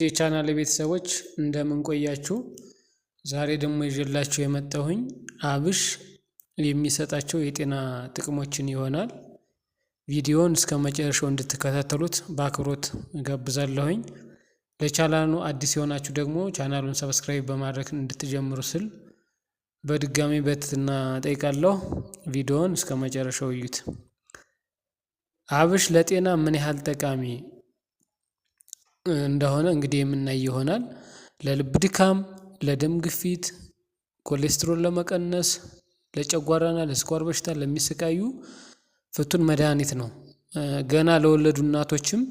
የቻናል ቤተሰቦች እንደምን ቆያችሁ? ዛሬ ደግሞ ይዤላችሁ የመጣሁኝ አብሽ የሚሰጣቸው የጤና ጥቅሞችን ይሆናል። ቪዲዮውን እስከ መጨረሻው እንድትከታተሉት በአክብሮት እጋብዛለሁኝ። ለቻናሉ አዲስ የሆናችሁ ደግሞ ቻናሉን ሰብስክራይብ በማድረግ እንድትጀምሩ ስል በድጋሚ በትህትና እጠይቃለሁ። ቪዲዮውን እስከ መጨረሻው እዩት። አብሽ ለጤና ምን ያህል ጠቃሚ እንደሆነ እንግዲህ የምናይ ይሆናል። ለልብ ድካም፣ ለደም ግፊት፣ ኮሌስትሮል ለመቀነስ፣ ለጨጓራና ለስኳር በሽታ ለሚሰቃዩ ፍቱን መድኃኒት ነው። ገና ለወለዱ እናቶችም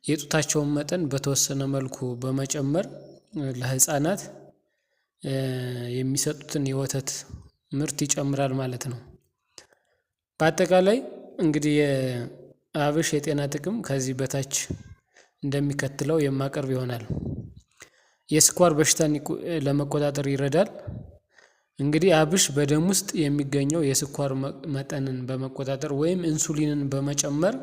የጡታቸውን መጠን በተወሰነ መልኩ በመጨመር ለህፃናት የሚሰጡትን የወተት ምርት ይጨምራል ማለት ነው። በአጠቃላይ እንግዲህ የአብሽ የጤና ጥቅም ከዚህ በታች እንደሚከተለው የማቀርብ ይሆናል። የስኳር በሽታን ለመቆጣጠር ይረዳል። እንግዲህ አብሽ በደም ውስጥ የሚገኘው የስኳር መጠንን በመቆጣጠር ወይም ኢንሱሊንን በመጨመር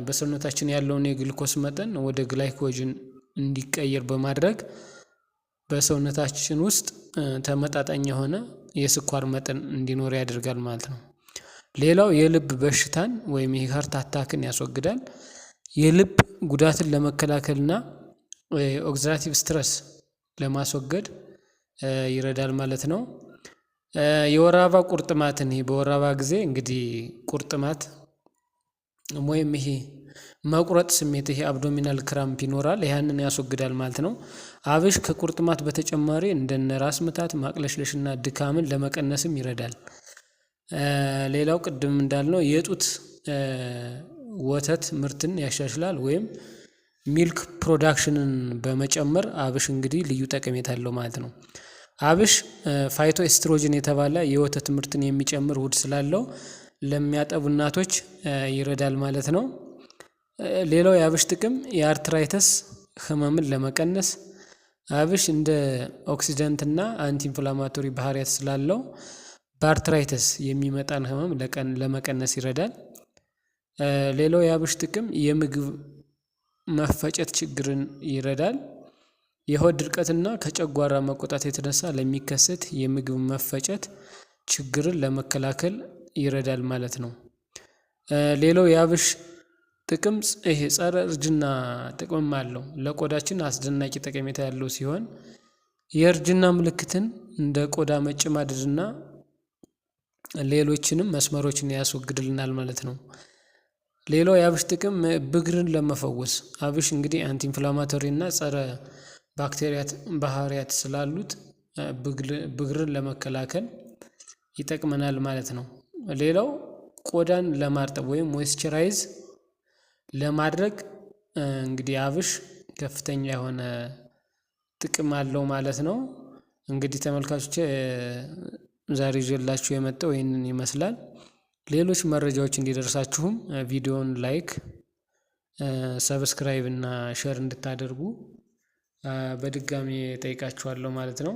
በሰውነታችን ያለውን የግሉኮስ መጠን ወደ ግላይኮጅን እንዲቀየር በማድረግ በሰውነታችን ውስጥ ተመጣጣኝ የሆነ የስኳር መጠን እንዲኖር ያደርጋል ማለት ነው። ሌላው የልብ በሽታን ወይም የሃርት አታክን ያስወግዳል። የልብ ጉዳትን ለመከላከልና ኦክሲዳቲቭ ስትረስ ለማስወገድ ይረዳል ማለት ነው። የወር አበባ ቁርጥማትን በወር አበባ ጊዜ እንግዲህ ቁርጥማት ወይም መቁረጥ ስሜት አብዶሚናል ክራምፕ ይኖራል፣ ያንን ያስወግዳል ማለት ነው። አብሽ ከቁርጥማት በተጨማሪ እንደነ ራስ ምታት፣ ማቅለሽለሽና ድካምን ለመቀነስም ይረዳል። ሌላው ቅድም እንዳልነው የጡት ወተት ምርትን ያሻሽላል ወይም ሚልክ ፕሮዳክሽንን በመጨመር አብሽ እንግዲህ ልዩ ጠቀሜታ አለው ማለት ነው። አብሽ ፋይቶ ኤስትሮጅን የተባለ የወተት ምርትን የሚጨምር ውህድ ስላለው ለሚያጠቡ እናቶች ይረዳል ማለት ነው። ሌላው የአብሽ ጥቅም የአርትራይተስ ህመምን ለመቀነስ፣ አብሽ እንደ ኦክሲደንት እና አንቲ ኢንፍላማቶሪ ባህሪያት ስላለው በአርትራይተስ የሚመጣን ህመም ለመቀነስ ይረዳል። ሌላው የአብሽ ጥቅም የምግብ መፈጨት ችግርን ይረዳል። የሆድ ድርቀትና ከጨጓራ መቆጣት የተነሳ ለሚከሰት የምግብ መፈጨት ችግርን ለመከላከል ይረዳል ማለት ነው። ሌላው የአብሽ ጥቅም ጸረ እርጅና ጥቅምም አለው። ለቆዳችን አስደናቂ ጠቀሜታ ያለው ሲሆን የእርጅና ምልክትን እንደ ቆዳ መጨማደድና ሌሎችንም መስመሮችን ያስወግድልናል ማለት ነው። ሌላው የአብሽ ጥቅም ብግርን ለመፈወስ፣ አብሽ እንግዲህ አንቲ ኢንፍላማቶሪ እና ጸረ ባክቴሪያት ባህሪያት ስላሉት ብግርን ለመከላከል ይጠቅመናል ማለት ነው። ሌላው ቆዳን ለማርጠብ ወይም ሞይስቸራይዝ ለማድረግ እንግዲህ አብሽ ከፍተኛ የሆነ ጥቅም አለው ማለት ነው። እንግዲህ ተመልካቾች ዛሬ ይዤላችሁ የመጣው ይህንን ይመስላል። ሌሎች መረጃዎች እንዲደርሳችሁም ቪዲዮውን ላይክ፣ ሰብስክራይብ እና ሼር እንድታደርጉ በድጋሚ ጠይቃችኋለሁ ማለት ነው።